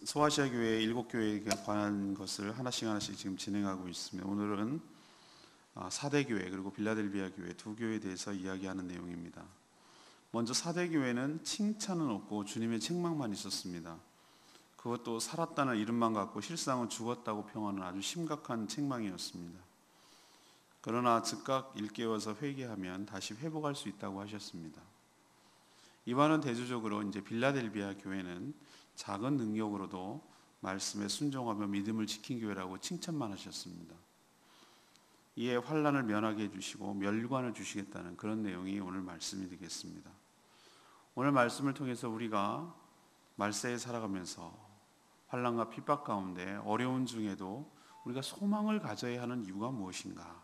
소아시아 교회 7교회에 관한 것을 하나씩 지금 진행하고 있습니다. 오늘은 4대 교회 그리고 빌라델비아 교회 두 교회에 대해서 이야기하는 내용입니다. 먼저 4대 교회는 칭찬은 없고 주님의 책망만 있었습니다. 그것도 살았다는 이름만 갖고 실상은 죽었다고 평하는 아주 심각한 책망이었습니다. 그러나 즉각 일깨워서 회개하면 다시 회복할 수 있다고 하셨습니다. 이와는 대조적으로 이제 빌라델비아 교회는 작은 능력으로도 말씀에 순종하며 믿음을 지킨 교회라고 칭찬만 하셨습니다. 이에 환난을 면하게 해주시고 멸관을 주시겠다는 그런 내용이 오늘 말씀이 되겠습니다. 오늘 말씀을 통해서 우리가 말세에 살아가면서 환난과 핍박 가운데 어려운 중에도 우리가 소망을 가져야 하는 이유가 무엇인가?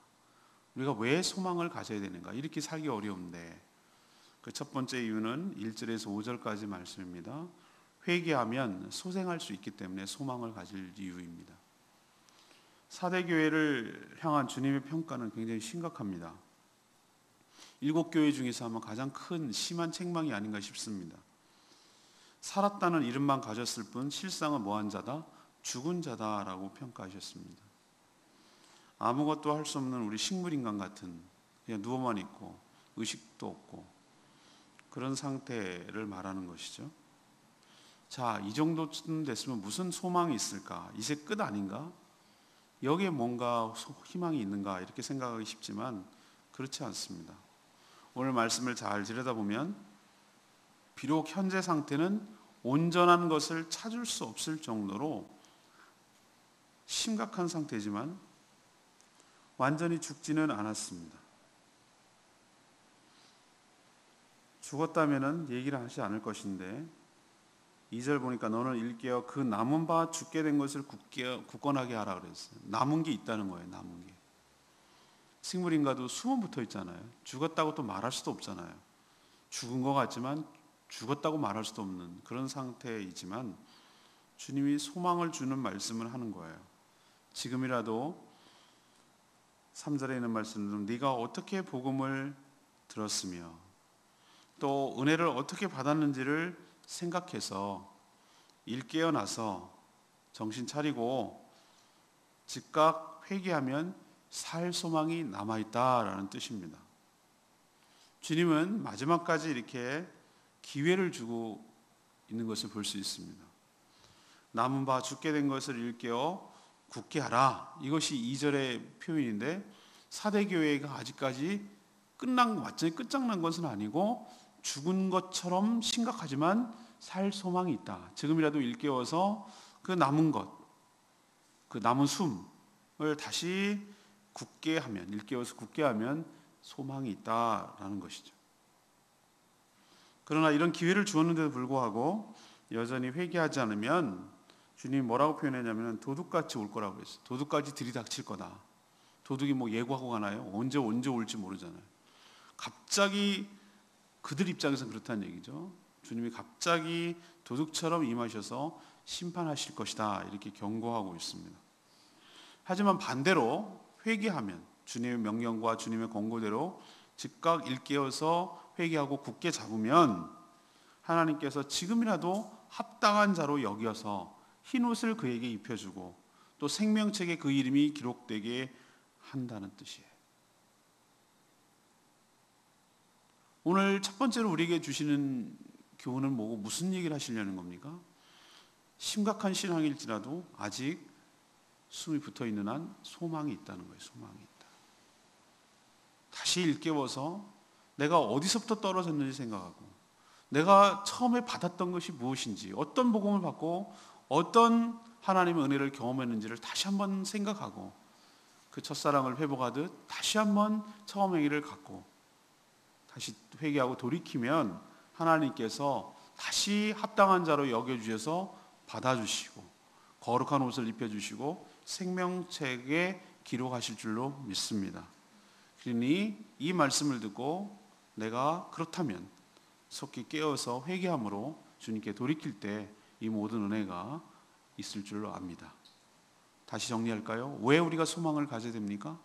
우리가 왜 소망을 가져야 되는가? 이렇게 살기 어려운데 그 첫 번째 이유는 1절에서 5절까지 말씀입니다. 회개하면 소생할 수 있기 때문에 소망을 가질 이유입니다. 4대 교회를 향한 주님의 평가는 굉장히 심각합니다. 7교회 중에서 아마 가장 큰 심한 책망이 아닌가 싶습니다. 살았다는 이름만 가졌을 뿐 실상은 뭐한 자다? 죽은 자다라고 평가하셨습니다. 아무것도 할 수 없는 우리 식물인간 같은 그냥 누워만 있고 의식도 없고 그런 상태를 말하는 것이죠. 자, 이 정도쯤 됐으면 무슨 소망이 있을까? 이제 끝 아닌가? 여기에 뭔가 희망이 있는가? 이렇게 생각하기 쉽지만 그렇지 않습니다. 오늘 말씀을 잘 들여다보면 비록 현재 상태는 온전한 것을 찾을 수 없을 정도로 심각한 상태지만 완전히 죽지는 않았습니다. 죽었다면은 얘기를 하지 않을 것인데 2절 보니까 너는 일깨어 그 남은 바 죽게 된 것을 굳건하게 하라 그랬어요. 남은 게 있다는 거예요. 남은 게. 식물인가도 숨은 붙어 있잖아요. 죽었다고 또 말할 수도 없잖아요. 죽은 것 같지만 죽었다고 말할 수도 없는 그런 상태이지만 주님이 소망을 주는 말씀을 하는 거예요. 지금이라도 3절에 있는 말씀은 네가 어떻게 복음을 들었으며 또 은혜를 어떻게 받았는지를 생각해서 일깨어나서 정신 차리고 즉각 회개하면 살 소망이 남아있다라는 뜻입니다. 주님은 마지막까지 이렇게 기회를 주고 있는 것을 볼 수 있습니다. 남은 바 죽게 된 것을 일깨어 굳게 하라. 이것이 2절의 표현인데 4대 교회가 아직까지 완전히 끝장난 것은 아니고 죽은 것처럼 심각하지만 살 소망이 있다. 지금이라도 일깨워서 그 남은 것, 그 남은 숨을 다시 굳게 하면, 일깨워서 굳게 하면 소망이 있다라는 것이죠. 그러나 이런 기회를 주었는데도 불구하고 여전히 회개하지 않으면 주님이 뭐라고 표현했냐면 도둑같이 올 거라고 했어요. 도둑까지 들이닥칠 거다. 도둑이 뭐 예고하고 가나요? 언제 올지 모르잖아요. 갑자기 그들 입장에서는 그렇다는 얘기죠. 주님이 갑자기 도둑처럼 임하셔서 심판하실 것이다 이렇게 경고하고 있습니다. 하지만 반대로 회개하면 주님의 명령과 주님의 권고대로 즉각 일깨어서 회개하고 굳게 잡으면 하나님께서 지금이라도 합당한 자로 여겨서 흰옷을 그에게 입혀주고 또 생명책에 그 이름이 기록되게 한다는 뜻이에요. 오늘 첫 번째로 우리에게 주시는 교훈은 뭐고 무슨 얘기를 하시려는 겁니까? 심각한 신앙일지라도 아직 숨이 붙어있는 한 소망이 있다는 거예요. 소망이 있다. 다시 일깨워서 내가 어디서부터 떨어졌는지 생각하고 내가 처음에 받았던 것이 무엇인지 어떤 복음을 받고 어떤 하나님의 은혜를 경험했는지를 다시 한번 생각하고 그 첫사랑을 회복하듯 다시 한번 처음 행위를 갖고 다시 회개하고 돌이키면 하나님께서 다시 합당한 자로 여겨주셔서 받아주시고 거룩한 옷을 입혀주시고 생명책에 기록하실 줄로 믿습니다. 그러니 이 말씀을 듣고 내가 그렇다면 속히 깨어서 회개함으로 주님께 돌이킬 때 이 모든 은혜가 있을 줄로 압니다. 다시 정리할까요? 왜 우리가 소망을 가져야 됩니까?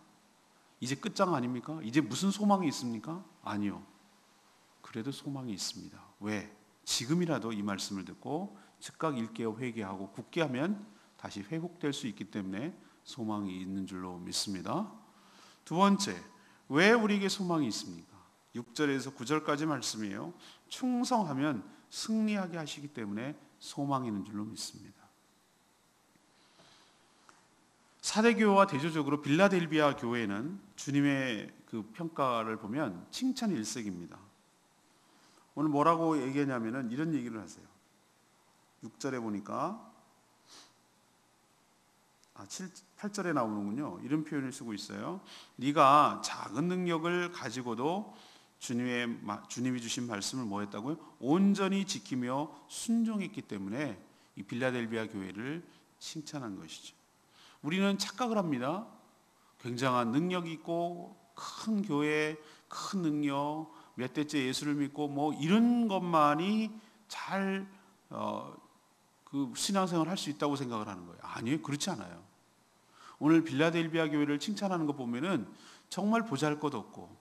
이제 끝장 아닙니까? 이제 무슨 소망이 있습니까? 아니요. 그래도 소망이 있습니다. 왜? 지금이라도 이 말씀을 듣고 즉각 일깨어 회개하고 굳게 하면 다시 회복될 수 있기 때문에 소망이 있는 줄로 믿습니다. 두 번째, 왜 우리에게 소망이 있습니까? 6절에서 9절까지 말씀이에요. 충성하면 승리하게 하시기 때문에 소망이 있는 줄로 믿습니다. 사대교회와 대조적으로 빌라델비아 교회는 주님의 그 평가를 보면 칭찬 일색입니다. 오늘 뭐라고 얘기하냐면은 이런 얘기를 하세요. 6절에 보니까 8절에 나오는군요. 이런 표현을 쓰고 있어요. 네가 작은 능력을 가지고도 주님이 주신 말씀을 뭐 했다고요? 온전히 지키며 순종했기 때문에 이 빌라델비아 교회를 칭찬한 것이죠. 우리는 착각을 합니다. 굉장한 능력이 있고 큰 교회, 큰 능력, 몇 대째 예수를 믿고 뭐 이런 것만이 잘 그 신앙생활을 할 수 있다고 생각을 하는 거예요. 아니에요. 그렇지 않아요. 오늘 빌라델비아 교회를 칭찬하는 거 보면은 정말 보잘것없고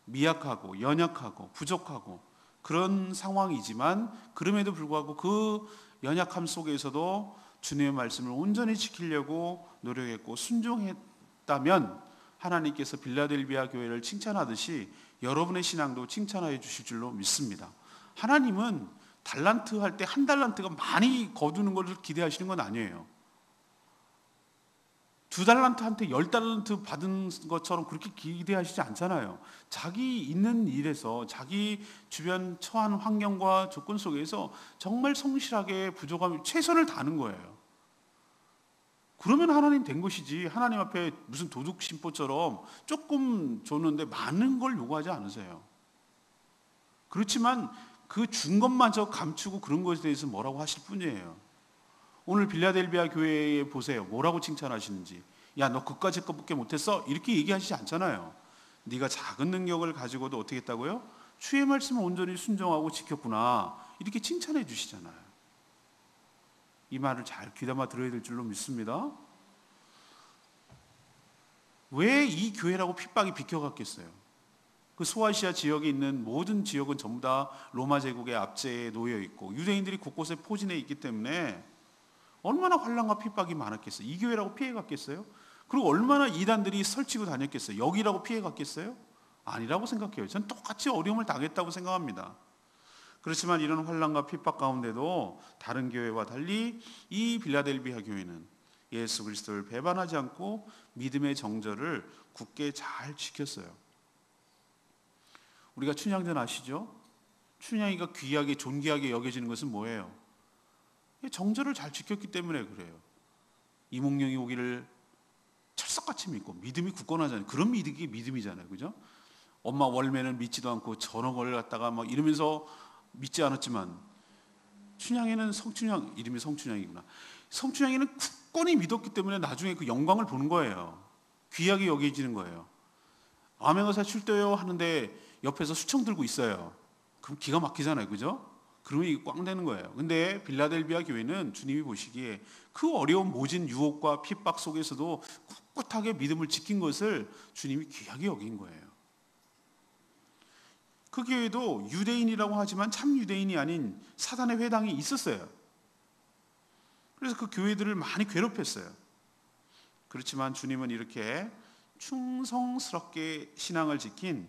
미약하고 연약하고 부족하고 그런 상황이지만 그럼에도 불구하고 그 연약함 속에서도 주님의 말씀을 온전히 지키려고 노력했고 순종했다면 하나님께서 빌라델비아 교회를 칭찬하듯이 여러분의 신앙도 칭찬하여 주실 줄로 믿습니다. 하나님은 달란트 할 때 한 달란트가 많이 거두는 것을 기대하시는 건 아니에요. 2달란트한테 10달란트 받은 것처럼 그렇게 기대하시지 않잖아요. 자기 있는 일에서 자기 주변 처한 환경과 조건 속에서 정말 성실하게 부족함 최선을 다하는 거예요. 그러면 하나님 된 것이지 하나님 앞에 무슨 도둑심보처럼 조금 줬는데 많은 걸 요구하지 않으세요. 그렇지만 그 준 것마저 감추고 그런 것에 대해서 뭐라고 하실 뿐이에요. 오늘 빌라델비아 교회에 보세요. 뭐라고 칭찬하시는지. 야, 너 그까짓 것밖에 못했어? 이렇게 얘기하시지 않잖아요. 네가 작은 능력을 가지고도 어떻게 했다고요? 주의 말씀을 온전히 순종하고 지켰구나. 이렇게 칭찬해 주시잖아요. 이 말을 잘 귀담아 들어야 될 줄로 믿습니다. 왜 이 교회라고 핍박이 비켜갔겠어요? 그 소아시아 지역에 있는 모든 지역은 전부 다 로마 제국의 압제에 놓여 있고 유대인들이 곳곳에 포진해 있기 때문에 얼마나 환난과 핍박이 많았겠어요. 이 교회라고 피해갔겠어요? 그리고 얼마나 이단들이 설치고 다녔겠어요. 여기라고 피해갔겠어요? 아니라고 생각해요. 전 똑같이 어려움을 당했다고 생각합니다. 그렇지만 이런 환난과 핍박 가운데도 다른 교회와 달리 이 빌라델비아 교회는 예수 그리스도를 배반하지 않고 믿음의 정절을 굳게 잘 지켰어요. 우리가 춘향전 아시죠? 춘향이가 귀하게 존귀하게 여겨지는 것은 뭐예요? 정절을 잘 지켰기 때문에 그래요. 이몽룡이 오기를 철석같이 믿고 믿음이 굳건하잖아요. 그런 믿음이 믿음이잖아요. 그죠? 엄마 월매는 믿지도 않고 전억을 갖다가 막 이러면서 믿지 않았지만 춘향이는 성춘향, 이름이 성춘향이구나. 성춘향이는 굳건히 믿었기 때문에 나중에 그 영광을 보는 거예요. 귀하게 여겨지는 거예요. 암행어사 출도요 하는데 옆에서 수청 들고 있어요. 그럼 기가 막히잖아요. 그죠? 그러면 이게 꽝 되는 거예요. 근데 빌라델비아 교회는 주님이 보시기에 그 어려운 모진 유혹과 핍박 속에서도 꿋꿋하게 믿음을 지킨 것을 주님이 귀하게 여긴 거예요. 그 교회도 유대인이라고 하지만 참 유대인이 아닌 사단의 회당이 있었어요. 그래서 그 교회들을 많이 괴롭혔어요. 그렇지만 주님은 이렇게 충성스럽게 신앙을 지킨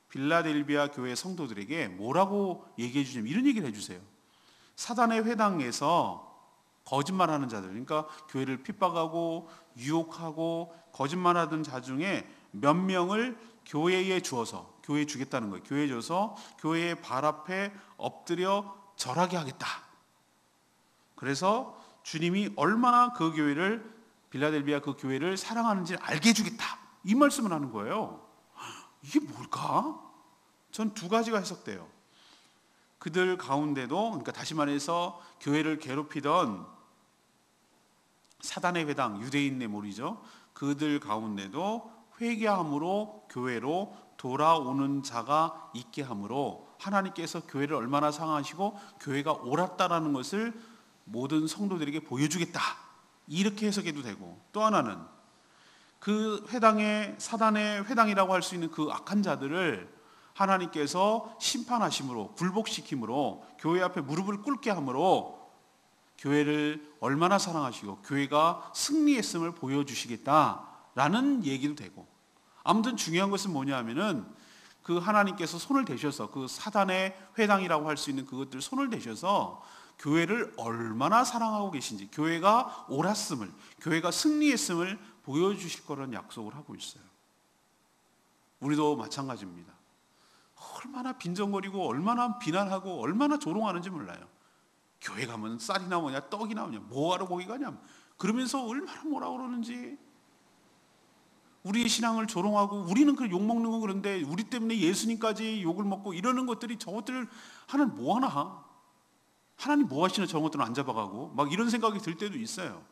빌라델비아 교회 성도들에게 뭐라고 얘기해 주냐면 이런 얘기를 해주세요. 사단의 회당에서 거짓말하는 자들, 그러니까 교회를 핍박하고 유혹하고 거짓말하던 자 중에 몇 명을 교회에 주어서, 교회에 주겠다는 거예요. 교회에 줘서 교회의 발 앞에 엎드려 절하게 하겠다. 그래서 주님이 얼마나 그 교회를, 빌라델비아 그 교회를 사랑하는지 알게 해주겠다. 이 말씀을 하는 거예요. 이게 뭘까? 전 두 가지가 해석돼요. 그들 가운데도, 그러니까 다시 말해서 교회를 괴롭히던 사단의 회당, 유대인의 무리죠. 그들 가운데도 회개함으로 교회로 돌아오는 자가 있게 함으로 하나님께서 교회를 얼마나 사랑하시고 교회가 옳았다라는 것을 모든 성도들에게 보여주겠다. 이렇게 해석해도 되고, 또 하나는 그 회당의, 사단의 회당이라고 할 수 있는 그 악한 자들을 하나님께서 심판하심으로, 굴복시킴으로, 교회 앞에 무릎을 꿇게 함으로 교회를 얼마나 사랑하시고 교회가 승리했음을 보여주시겠다라는 얘기도 되고, 아무튼 중요한 것은 뭐냐 하면은 그 하나님께서 손을 대셔서 그 사단의 회당이라고 할 수 있는 그것들 손을 대셔서 교회를 얼마나 사랑하고 계신지, 교회가 옳았음을, 교회가 승리했음을 보여주실 거라는 약속을 하고 있어요. 우리도 마찬가지입니다. 얼마나 빈정거리고 얼마나 비난하고 얼마나 조롱하는지 몰라요. 교회 가면 쌀이 나오냐 떡이 나오냐 뭐하러 거기 가냐 그러면서 얼마나 뭐라 그러는지, 우리의 신앙을 조롱하고, 우리는 그 욕먹는 건 그런데 우리 때문에 예수님까지 욕을 먹고 이러는 것들이, 저것들을 하나님 뭐하나, 하나님 뭐 하시나 저런 것들은 안 잡아가고 막 이런 생각이 들 때도 있어요.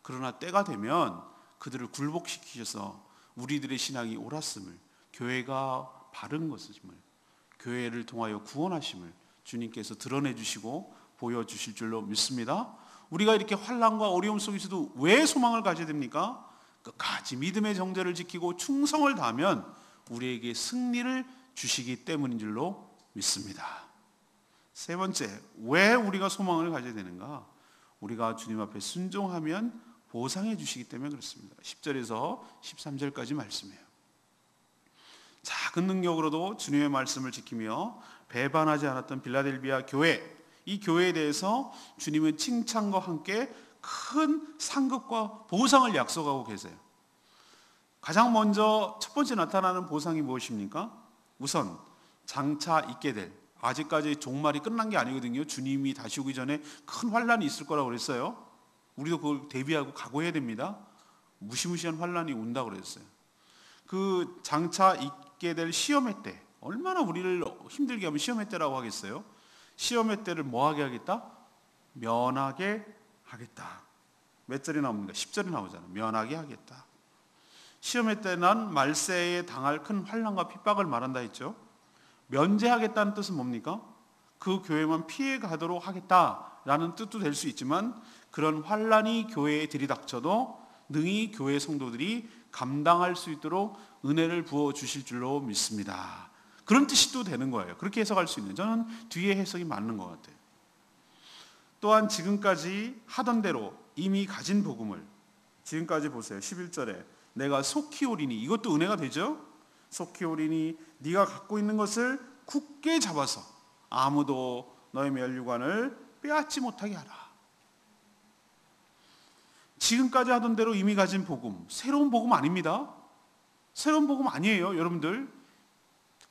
그러나 때가 되면 그들을 굴복시키셔서 우리들의 신앙이 옳았음을, 교회가 바른 것임을, 교회를 통하여 구원하심을 주님께서 드러내 주시고 보여주실 줄로 믿습니다. 우리가 이렇게 환난과 어려움 속에서도 왜 소망을 가져야 됩니까? 끝까지 믿음의 정죄를 지키고 충성을 다하면 우리에게 승리를 주시기 때문인 줄로 믿습니다. 세 번째, 왜 우리가 소망을 가져야 되는가? 우리가 주님 앞에 순종하면 보상해 주시기 때문에 그렇습니다. 10절에서 13절까지 말씀이에요. 작은 능력으로도 주님의 말씀을 지키며 배반하지 않았던 빌라델비아 교회, 이 교회에 대해서 주님은 칭찬과 함께 큰 상급과 보상을 약속하고 계세요. 가장 먼저 첫 번째 나타나는 보상이 무엇입니까? 우선 장차 있게 될, 아직까지 종말이 끝난 게 아니거든요. 주님이 다시 오기 전에 큰 환란이 있을 거라고 그랬어요. 우리도 그걸 대비하고 각오해야 됩니다. 무시무시한 환란이 온다고 그랬어요. 그 장차 있게 될 시험의 때, 얼마나 우리를 힘들게 하면 시험의 때라고 하겠어요? 시험의 때를 뭐 하게 하겠다? 면하게 하겠다. 몇 절이 나옵니까? 10절이 나오잖아요. 면하게 하겠다. 시험의 때 난 말세에 당할 큰 환난과 핍박을 말한다 했죠. 면제하겠다는 뜻은 뭡니까? 그 교회만 피해 가도록 하겠다라는 뜻도 될 수 있지만, 그런 환난이 교회에 들이닥쳐도 능히 교회 성도들이 감당할 수 있도록 은혜를 부어 주실 줄로 믿습니다. 그런 뜻이 또 되는 거예요. 그렇게 해석할 수 있는, 저는 뒤에 해석이 맞는 것 같아요. 또한 지금까지 하던 대로 이미 가진 복음을, 지금까지 보세요. 11절에 내가 속히 오리니, 이것도 은혜가 되죠. 속히 오리니 네가 갖고 있는 것을 굳게 잡아서 아무도 너의 면류관을 빼앗지 못하게 하라. 지금까지 하던 대로 이미 가진 복음, 새로운 복음 아닙니다. 새로운 복음 아니에요, 여러분들.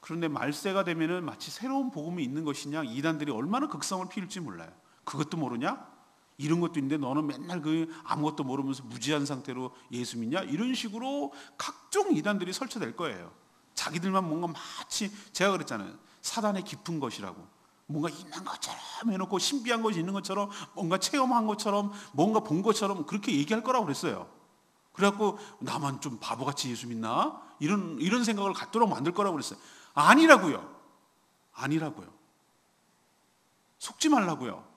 그런데 말세가 되면은 마치 새로운 복음이 있는 것이냐, 이단들이 얼마나 극성을 피울지 몰라요. 그것도 모르냐? 이런 것도 있는데 너는 맨날 그 아무것도 모르면서 무지한 상태로 예수 믿냐? 이런 식으로 각종 이단들이 설치될 거예요. 자기들만 뭔가 마치, 제가 그랬잖아요, 사단의 깊은 것이라고, 뭔가 있는 것처럼 해놓고 신비한 것이 있는 것처럼, 뭔가 체험한 것처럼, 뭔가 본 것처럼 그렇게 얘기할 거라고 그랬어요. 그래갖고 나만 좀 바보같이 예수 믿나? 이런 생각을 갖도록 만들 거라고 그랬어요. 아니라고요. 아니라고요. 속지 말라고요.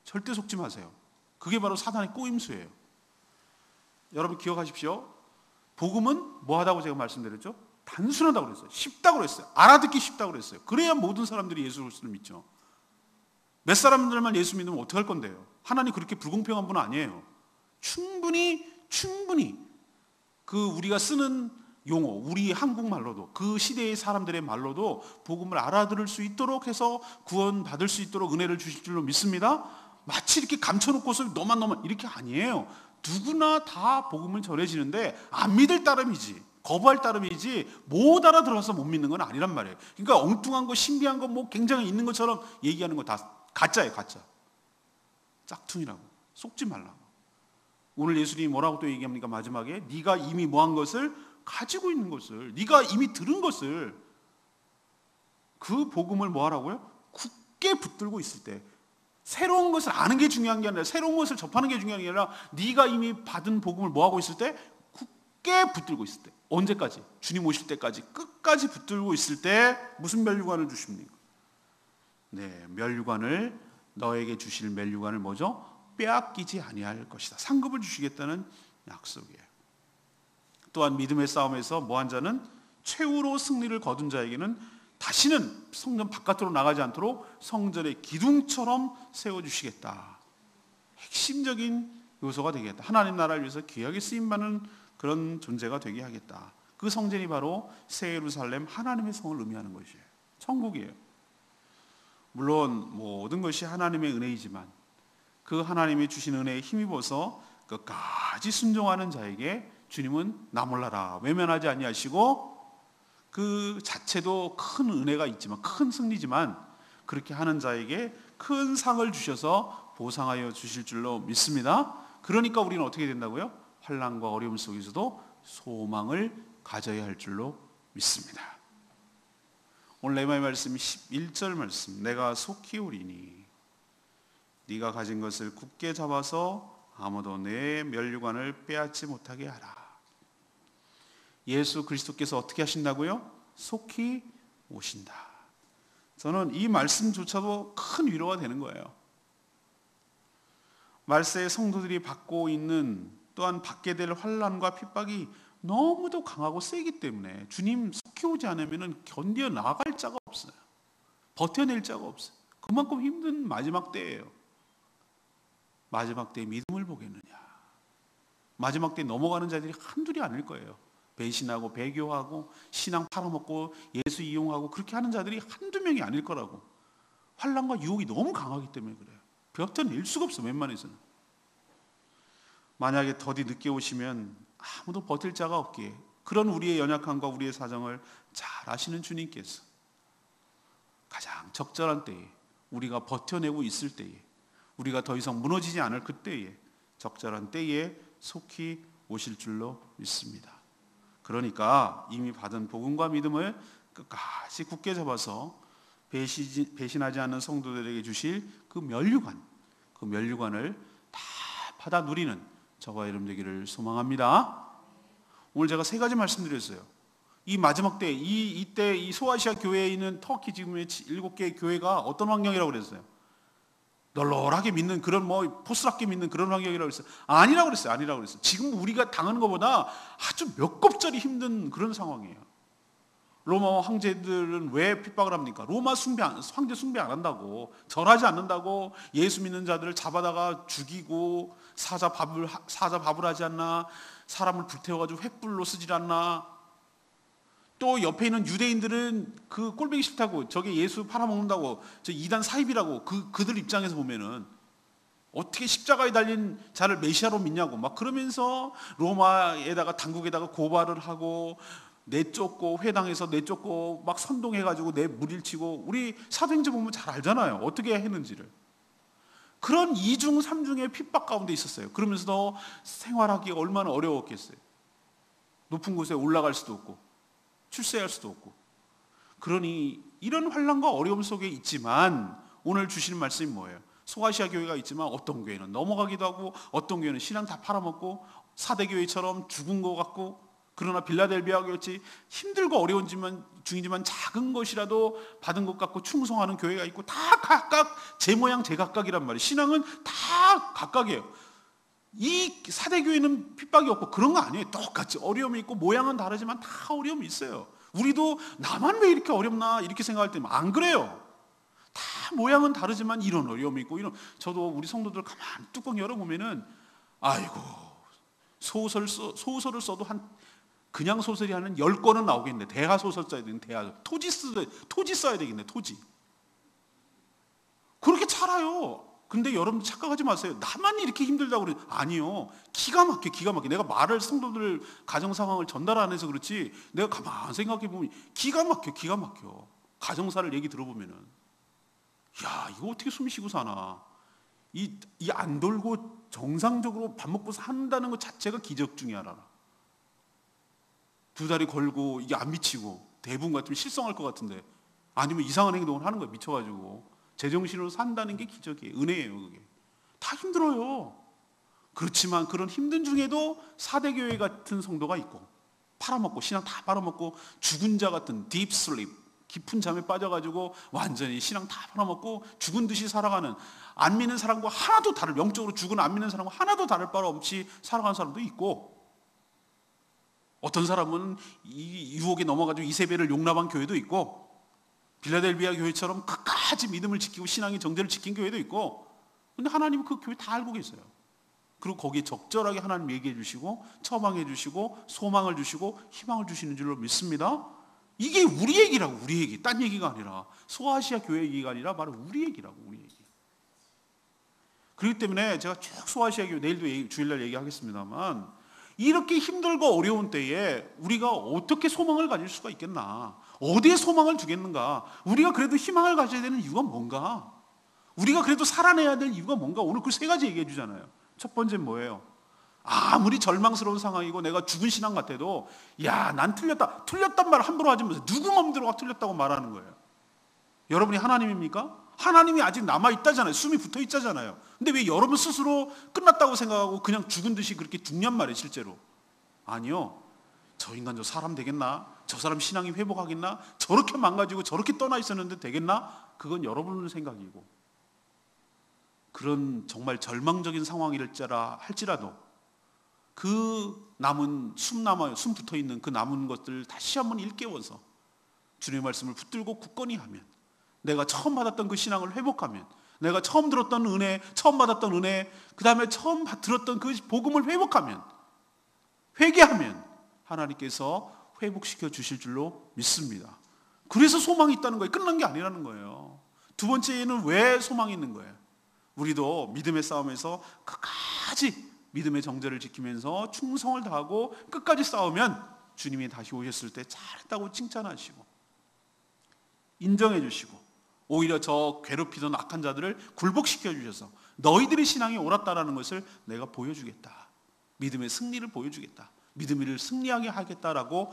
절대 속지 마세요. 그게 바로 사단의 꼬임수예요. 여러분 기억하십시오. 복음은 뭐 하다고 제가 말씀드렸죠? 단순하다고 그랬어요. 쉽다고 그랬어요. 알아듣기 쉽다고 그랬어요. 그래야 모든 사람들이 예수 그리스도를 믿죠. 몇 사람들만 예수 믿으면 어떡할 건데요? 하나님 그렇게 불공평한 분은 아니에요. 충분히 그 우리가 쓰는 용어, 우리 한국말로도, 그 시대의 사람들의 말로도 복음을 알아들을 수 있도록 해서 구원받을 수 있도록 은혜를 주실 줄로 믿습니다. 마치 이렇게 감춰놓고서 너만 이렇게 아니에요. 누구나 다 복음을 전해지는데 안 믿을 따름이지, 거부할 따름이지, 못 알아들어서 못 믿는 건 아니란 말이에요. 그러니까 엉뚱한 거, 신비한 거, 뭐 굉장히 있는 것처럼 얘기하는 거 다 가짜예요, 가짜. 짝퉁이라고. 속지 말라고. 오늘 예수님이 뭐라고 또 얘기합니까? 마지막에 네가 이미 뭐한 것을, 가지고 있는 것을, 네가 이미 들은 것을, 그 복음을 뭐하라고요? 굳게 붙들고 있을 때, 새로운 것을 아는 게 중요한 게 아니라, 새로운 것을 접하는 게 중요한 게 아니라, 네가 이미 받은 복음을 뭐하고 있을 때? 굳게 붙들고 있을 때. 언제까지? 주님 오실 때까지 끝까지 붙들고 있을 때 무슨 면류관을 주십니까? 네, 면류관을, 너에게 주실 면류관을 뭐죠? 빼앗기지 아니할 것이다. 상급을 주시겠다는 약속이에요. 또한 믿음의 싸움에서 뭐한 자는 최후로 승리를 거둔 자에게는 다시는 성전 바깥으로 나가지 않도록 성전의 기둥처럼 세워주시겠다. 핵심적인 요소가 되겠다. 하나님 나라를 위해서 귀하게 쓰임받는 그런 존재가 되게 하겠다. 그 성전이 바로 새 예루살렘 하나님의 성을 의미하는 것이에요. 천국이에요. 물론 모든 것이 하나님의 은혜이지만 그 하나님이 주신 은혜에 힘입어서 끝까지 순종하는 자에게 주님은 나 몰라라 외면하지 아니하시고, 그 자체도 큰 은혜가 있지만, 큰 승리지만, 그렇게 하는 자에게 큰 상을 주셔서 보상하여 주실 줄로 믿습니다. 그러니까 우리는 어떻게 된다고요? 환난과 어려움 속에서도 소망을 가져야 할 줄로 믿습니다. 오늘 레마의 말씀이 11절 말씀, 내가 속히 오리니 네가 가진 것을 굳게 잡아서 아무도 내 면류관을 빼앗지 못하게 하라. 예수 그리스도께서 어떻게 하신다고요? 속히 오신다. 저는 이 말씀조차도 큰 위로가 되는 거예요. 말세의 성도들이 받고 있는, 또한 받게 될 환난과 핍박이 너무도 강하고 세기 때문에 주님 속히 오지 않으면 견뎌 나갈 자가 없어요. 버텨낼 자가 없어요. 그만큼 힘든 마지막 때예요. 마지막 때에 믿음을 보겠느냐. 마지막 때에 넘어가는 자들이 한둘이 아닐 거예요. 배신하고 배교하고 신앙 팔아먹고 예수 이용하고 그렇게 하는 자들이 한두 명이 아닐 거라고. 환난과 유혹이 너무 강하기 때문에 그래요. 버텨낼 수가 없어, 웬만해서는. 만약에 더디 늦게 오시면 아무도 버틸 자가 없기에, 그런 우리의 연약함과 우리의 사정을 잘 아시는 주님께서 가장 적절한 때에, 우리가 버텨내고 있을 때에, 우리가 더 이상 무너지지 않을 그때에, 적절한 때에 속히 오실 줄로 믿습니다. 그러니까 이미 받은 복음과 믿음을 끝까지 굳게 잡아서 배신하지 않는 성도들에게 주실 그 면류관, 그 면류관을 다 받아 누리는 저와 여러분 되기를 소망합니다. 오늘 제가 세 가지 말씀드렸어요. 이 마지막 때, 이때 이 소아시아 교회에 있는 터키 지금의 7개의 교회가 어떤 환경이라고 그랬어요? 널널하게 믿는 그런 포스럽게 믿는 그런 환경이라고 그랬어요? 아니라고 그랬어요. 지금 우리가 당하는 것보다 아주 몇 곱절이 힘든 그런 상황이에요. 로마 황제들은 왜 핍박을 합니까? 로마 황제 숭배 안 한다고, 절하지 않는다고, 예수 믿는 자들을 잡아다가 죽이고, 사자 밥을 하지 않나, 사람을 불태워가지고 횃불로 쓰질 않나. 또 옆에 있는 유대인들은 그 꼴보기 싫다고, 저게 예수 팔아먹는다고, 저 이단 사입이라고, 그들 입장에서 보면은 어떻게 십자가에 달린 자를 메시아로 믿냐고 막 그러면서 로마에다가 당국에다가 고발을 하고 내쫓고, 회당에서 내쫓고 막 선동해가지고 물일치고, 우리 사도행전 보면 잘 알잖아요. 어떻게 했는지를. 그런 2중 3중의 핍박 가운데 있었어요. 그러면서도 생활하기가 얼마나 어려웠겠어요. 높은 곳에 올라갈 수도 없고 출세할 수도 없고. 그러니 이런 환난과 어려움 속에 있지만 오늘 주시는 말씀이 뭐예요? 소아시아 교회가 있지만 어떤 교회는 넘어가기도 하고, 어떤 교회는 신앙 다 팔아먹고 사대 교회처럼 죽은 것 같고, 그러나 빌라델비아 교회같이 힘들고 어려운 중이지만 작은 것이라도 받은 것 같고 충성하는 교회가 있고, 다 각각 제 모양 제각각이란 말이에요. 신앙은 다 각각이에요. 이 사대교회는 핍박이 없고 그런 거 아니에요. 똑같이 어려움이 있고 모양은 다르지만 다 어려움이 있어요. 우리도 나만 왜 이렇게 어렵나 이렇게 생각할 때는 안 그래요. 다 모양은 다르지만 이런 어려움이 있고 이런. 저도 우리 성도들 가만 뚜껑 열어보면은 아이고, 소설을 써도 그냥 소설이 하는 10권은 나오겠네. 대하 소설 써야 되겠네. 토지 써야 되겠네. 토지. 그렇게 살아요. 근데 여러분 착각하지 마세요. 나만 이렇게 힘들다고 그래. 아니요. 기가 막혀. 내가 말을 성도들 가정 상황을 전달 안 해서 그렇지, 내가 가만 생각해 보면 기가 막혀. 가정사를 얘기 들어보면은, 야, 이거 어떻게 숨 쉬고 사나. 이 안 돌고 정상적으로 밥 먹고 산다는 것 자체가 기적 중에 하나라. 두 다리 걸고 이게 안 미치고, 대부분 같으면 실성할 것 같은데, 아니면 이상한 행동을 하는 거야. 미쳐가지고 제정신으로 산다는 게 기적이에요. 은혜예요. 그게 다 힘들어요. 그렇지만 그런 힘든 중에도 사대교회 같은 성도가 있고, 팔아먹고 신앙 다 팔아먹고 죽은 자 같은 딥 슬립, 깊은 잠에 빠져가지고 완전히 신앙 다 팔아먹고 죽은 듯이 살아가는, 안 믿는 사람과 하나도 영적으로 죽은 안 믿는 사람과 하나도 다를 바 없이 살아가는 사람도 있고, 어떤 사람은 이 유혹에 넘어가지고 이세벨을 용납한 교회도 있고, 빌라델비아 교회처럼 끝까지 믿음을 지키고 신앙의 정제를 지킨 교회도 있고, 근데 하나님은 그 교회 다 알고 계세요. 그리고 거기에 적절하게 하나님 얘기해 주시고 처방해 주시고 소망을 주시고 희망을 주시는 줄로 믿습니다. 이게 우리 얘기라고, 우리 얘기. 딴 얘기가 아니라, 소아시아 교회 얘기가 아니라 바로 우리 얘기라고, 우리 얘기. 그렇기 때문에 제가 쭉 소아시아 교회, 내일도 주일날 얘기하겠습니다만, 이렇게 힘들고 어려운 때에 우리가 어떻게 소망을 가질 수가 있겠나? 어디에 소망을 두겠는가? 우리가 그래도 희망을 가져야 되는 이유가 뭔가? 우리가 그래도 살아내야 될 이유가 뭔가? 오늘 그 세 가지 얘기해 주잖아요. 첫 번째는 뭐예요? 아무리 절망스러운 상황이고 내가 죽은 신앙 같아도, 야, 난 틀렸단 말 함부로 하지 마세요. 누구 맘대로가 틀렸다고 말하는 거예요. 여러분이 하나님입니까? 하나님이 아직 남아있다잖아요. 숨이 붙어있잖아요. 근데 왜 여러분 스스로 끝났다고 생각하고 그냥 죽은 듯이 그렇게 죽냔 말이에요, 실제로. 아니요. 저 인간 저 사람 되겠나? 저 사람 신앙이 회복하겠나? 저렇게 망가지고 저렇게 떠나 있었는데 되겠나? 그건 여러분의 생각이고, 그런 정말 절망적인 상황일지라 할지라도 그 남은 숨 붙어있는 그 남은 것들을 다시 한번 일깨워서 주님의 말씀을 붙들고 굳건히 하면, 내가 처음 받았던 그 신앙을 회복하면, 내가 처음 들었던 은혜, 처음 받았던 은혜, 그 다음에 처음 들었던 그 복음을 회복하면, 회개하면 하나님께서 회복시켜 주실 줄로 믿습니다. 그래서 소망이 있다는 거예요. 끝난 게 아니라는 거예요. 두 번째는 왜 소망이 있는 거예요? 우리도 믿음의 싸움에서 끝까지 믿음의 정절을 지키면서 충성을 다하고 끝까지 싸우면 주님이 다시 오셨을 때 잘했다고 칭찬하시고 인정해 주시고, 오히려 저 괴롭히던 악한 자들을 굴복시켜 주셔서 너희들의 신앙이 옳았다라는 것을 내가 보여주겠다, 믿음의 승리를 보여주겠다, 믿음을 승리하게 하겠다라고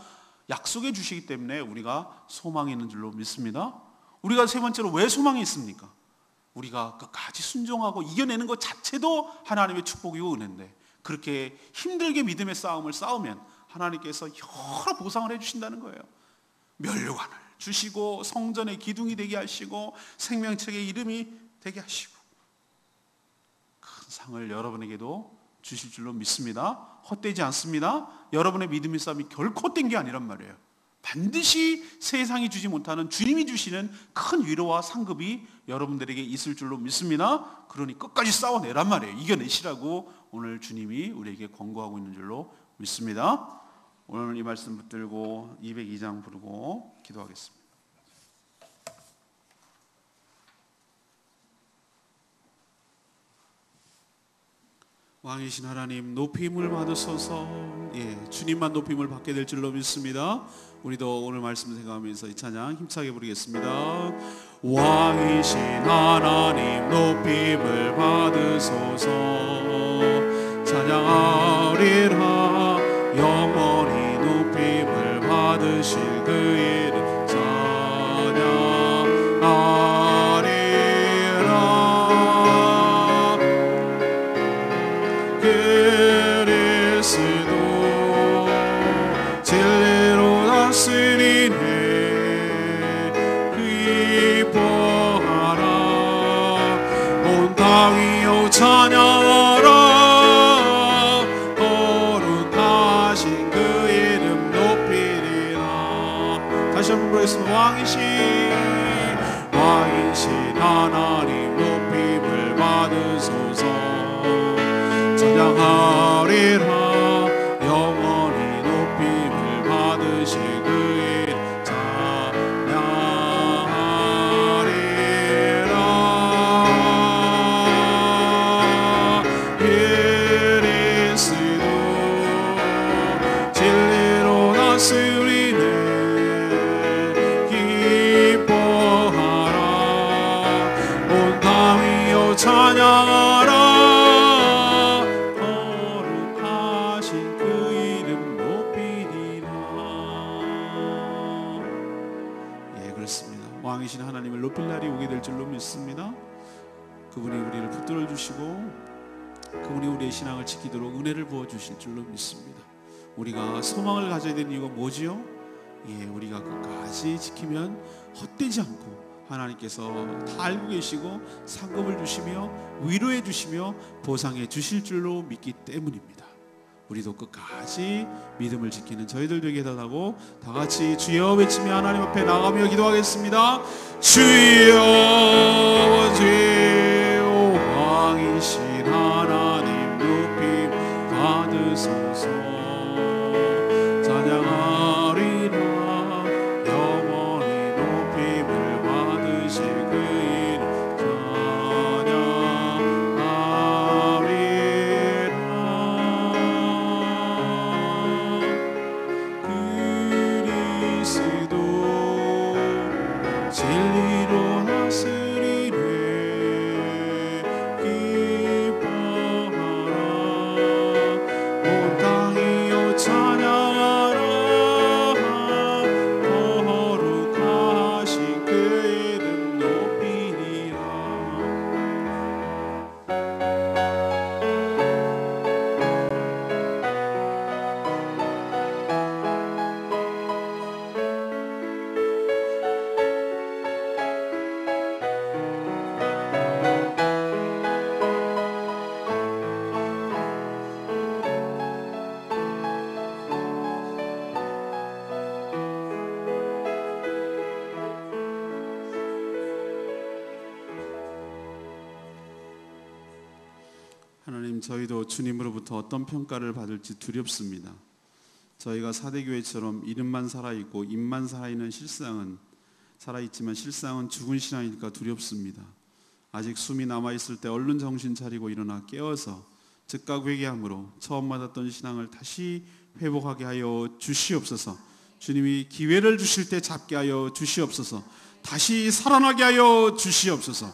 약속해 주시기 때문에 우리가 소망이 있는 줄로 믿습니다. 우리가 세 번째로 왜 소망이 있습니까? 우리가 끝까지 순종하고 이겨내는 것 자체도 하나님의 축복이고 은혜인데, 그렇게 힘들게 믿음의 싸움을 싸우면 하나님께서 여러 보상을 해주신다는 거예요. 면류관을 주시고, 성전의 기둥이 되게 하시고, 생명책의 이름이 되게 하시고, 큰 상을 여러분에게도 주실 줄로 믿습니다. 헛되지 않습니다. 여러분의 믿음의 싸움이 결코 헛된 게 아니란 말이에요. 반드시 세상이 주지 못하는 주님이 주시는 큰 위로와 상급이 여러분들에게 있을 줄로 믿습니다. 그러니 끝까지 싸워내란 말이에요. 이겨내시라고 오늘 주님이 우리에게 권고하고 있는 줄로 믿습니다. 오늘 이 말씀 붙들고 202장 부르고 기도하겠습니다. 왕이신 하나님, 높임을 받으소서. 주님만 높임을 받게 될 줄로 믿습니다. 우리도 오늘 말씀 생각하면서 이 찬양 힘차게 부르겠습니다. 왕이신 하나님, 높임을 받으소서. 찬양하리라. 영원히 높임을 받으실 그 이름 찬양하리라. 그리스도 진리로 다스리네. 기뻐하라. 온 땅이여 찬양하라. 거룩하신 그 이름 높이리라. 다시 한번 부르겠습니다. 왕이신 하나님, 높임을 받으소서. 찬양하리라. 영원히 높임을 받으실 그 이름 찬양하리라. 그리스도 진리로 다스리네. 기뻐하라. 온 땅이여 찬양하라. 왕이신 하나님을 높일 날이 오게 될 줄로 믿습니다. 그분이 우리를 붙들어 주시고 그분이 우리의 신앙을 지키도록 은혜를 부어 주실 줄로 믿습니다. 우리가 소망을 가져야 되는 이유가 뭐지요? 우리가 끝까지 지키면 헛되지 않고 하나님께서 다 알고 계시고 상급을 주시며 위로해 주시며 보상해 주실 줄로 믿기 때문입니다. 우리도 끝까지 믿음을 지키는 저희들 되게 해달라고 다 같이 주여 외치며 하나님 앞에 나가며 기도하겠습니다. 주여 주여 왕이신 하나님 높임 받으소서. 찬양하리라 영원히 높임을 받으실 그 이름 찬양하리라. 그리스도 진리로 하시리래 기뻐하라. 온 땅이여 찬양하라. 거룩하신 그 이름 높이리라. 하나님, 저희도 주님으로부터 어떤 평가를 받을지 두렵습니다. 저희가 사대교회처럼 이름만 살아있고 입만 살아있는 살아있지만 실상은 죽은 신앙이니까 두렵습니다. 아직 숨이 남아있을 때 얼른 정신 차리고 일어나 깨어서 즉각 회개함으로 처음 맞았던 신앙을 다시 회복하게 하여 주시옵소서. 주님이 기회를 주실 때 잡게 하여 주시옵소서. 다시 살아나게 하여 주시옵소서.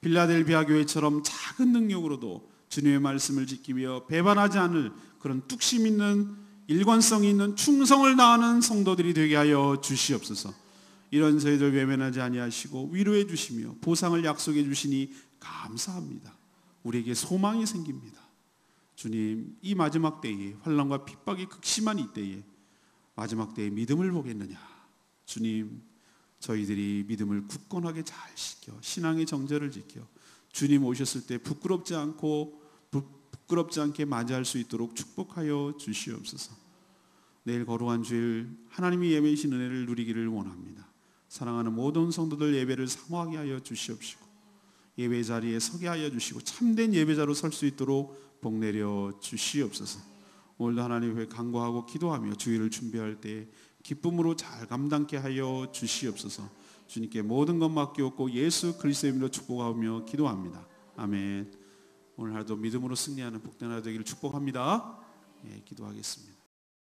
빌라델비아 교회처럼 작은 능력으로도 주님의 말씀을 지키며 배반하지 않을 그런 뚝심 있는 일관성 있는 충성을 다하는 성도들이 되게 하여 주시옵소서. 이런 저희들 외면하지 아니하시고 위로해 주시며 보상을 약속해 주시니 감사합니다. 우리에게 소망이 생깁니다. 주님, 이 마지막 때에 환난과 핍박이 극심한 이 때에 마지막 때에 믿음을 보겠느냐. 주님, 저희들이 믿음을 굳건하게 잘 지켜 신앙의 정절을 지켜 주님 오셨을 때 부끄럽지 않게 맞이할 수 있도록 축복하여 주시옵소서. 내일 거룩한 주일 하나님이 예배이신 은혜를 누리기를 원합니다. 사랑하는 모든 성도들 예배를 사모하게 하여 주시옵시고 예배 자리에 서게 하여 주시고 참된 예배자로 설 수 있도록 복 내려 주시옵소서. 오늘도 하나님 앞에 간구하고 기도하며 주일을 준비할 때 기쁨으로 잘 감당케 하여 주시옵소서. 주님께 모든 것 맡기옵고 예수 그리스도의 이름으로 축복하며 기도합니다. 아멘. 오늘 하루도 믿음으로 승리하는 복된 하루 되기를 축복합니다. 기도하겠습니다.